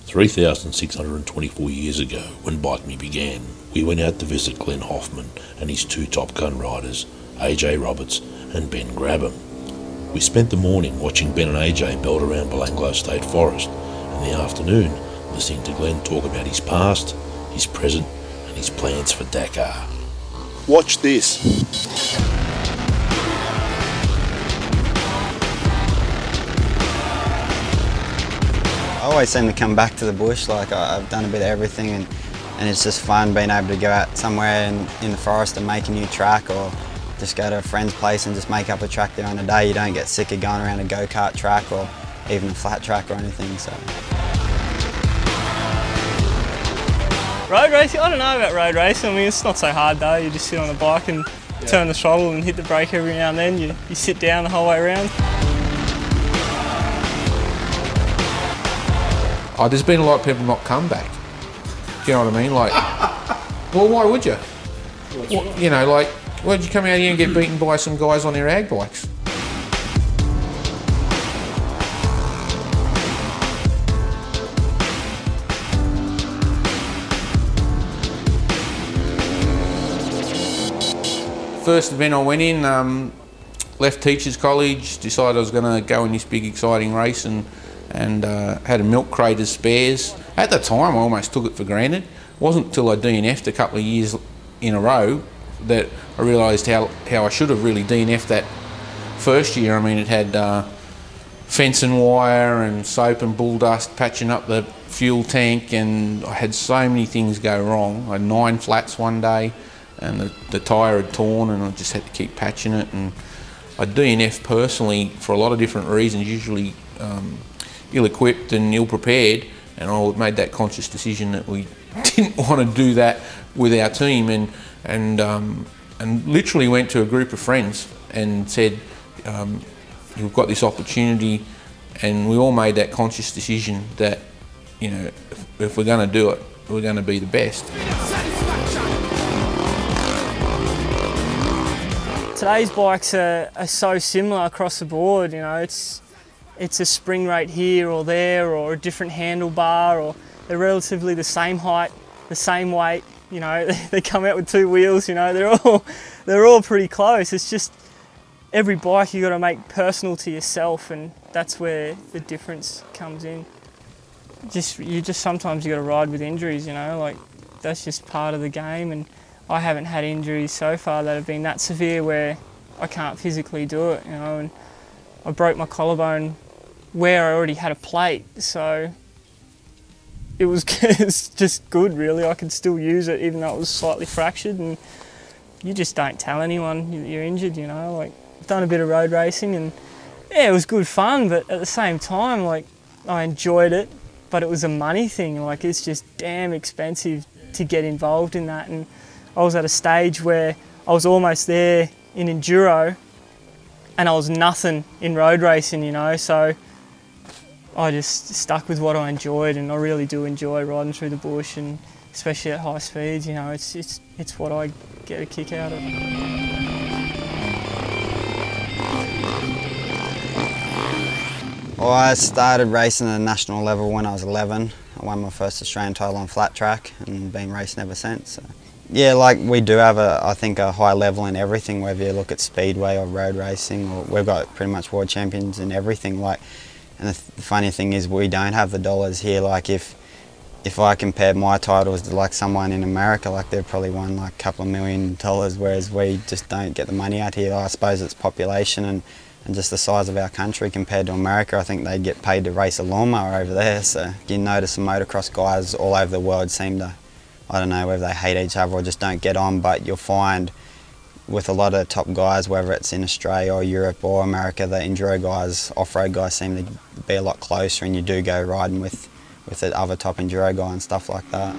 3,624 years ago, when Bike Me began, we went out to visit Glenn Hoffman and his two Top Gun riders, AJ Roberts and Ben Grabham. We spent the morning watching Ben and AJ belt around Belanglo State Forest, and the afternoon listening to Glenn talk about his past, his present and his plans for Dakar. Watch this. I always seem to come back to the bush. Like I've done a bit of everything, and it's just fun being able to go out somewhere in the forest and make a new track, or just go to a friend's place and just make up a track there on a day. You don't get sick of going around a go-kart track or even a flat track or anything. So. Road racing? I don't know about road racing. I mean, it's not so hard though. You just sit on the bike and turn the throttle and hit the brake every now and then. You sit down the whole way around. Oh, there's been a lot of people not come back. Do you know what I mean? Like, well, why would you? Well, you know, like, why'd you come out here and get beaten by some guys on their ag bikes? First event I went in, left teachers college, decided I was going to go in this big exciting race, and had a milk crate as spares. At the time I almost took it for granted. It wasn't until I DNF'd a couple of years in a row that I realised how I should have really DNF'd that first year. I mean, it had fence and wire and soap and bull dust patching up the fuel tank, and I had so many things go wrong. I had 9 flats one day, and the tyre had torn, and I just had to keep patching it. And I DNF'd personally for a lot of different reasons, usually ill-equipped and ill-prepared, and I made that conscious decision that we didn't want to do that with our team, and literally went to a group of friends and said, "You've got this opportunity," and we all made that conscious decision that, you know, if we're going to do it, we're going to be the best. Today's bikes are so similar across the board. You know, it's a spring rate here or there, or a different handlebar, or they're relatively the same height, the same weight. You know, they come out with 2 wheels. You know, they're all pretty close. It's just every bike you got to make personal to yourself, and that's where the difference comes in. Sometimes you got to ride with injuries. You know, like that's just part of the game, and I haven't had injuries so far that have been that severe where I can't physically do it. You know, and I broke my collarbone where I already had a plate, so it was it's just good really. I could still use it even though it was slightly fractured, and you just don't tell anyone you're injured, you know. Like, I've done a bit of road racing, and yeah, it was good fun, but at the same time, like, I enjoyed it, but it was a money thing. Like, it's just damn expensive to get involved in that, and I was at a stage where I was almost there in enduro and I was nothing in road racing, you know, so I just stuck with what I enjoyed, and I really do enjoy riding through the bush, and especially at high speeds. You know, it's what I get a kick out of. Well, I started racing at a national level when I was 11. I won my first Australian title on flat track and been racing ever since. So. Yeah, like we do have I think a high level in everything, whether you look at speedway or road racing, or we've got pretty much world champions in everything. Like, and the funny thing is we don't have the dollars here. Like if I compared my titles to like someone in America, like they've probably won like a couple of $1 million, whereas we just don't get the money out here. I suppose it's population and just the size of our country compared to America. I think they'd get paid to race a lawnmower over there. So you notice the motocross guys all over the world seem to, I don't know whether they hate each other or just don't get on, but you'll find with a lot of top guys, whether it's in Australia or Europe or America, the enduro guys, off-road guys seem to be a lot closer, and you do go riding with the other top enduro guy and stuff like that.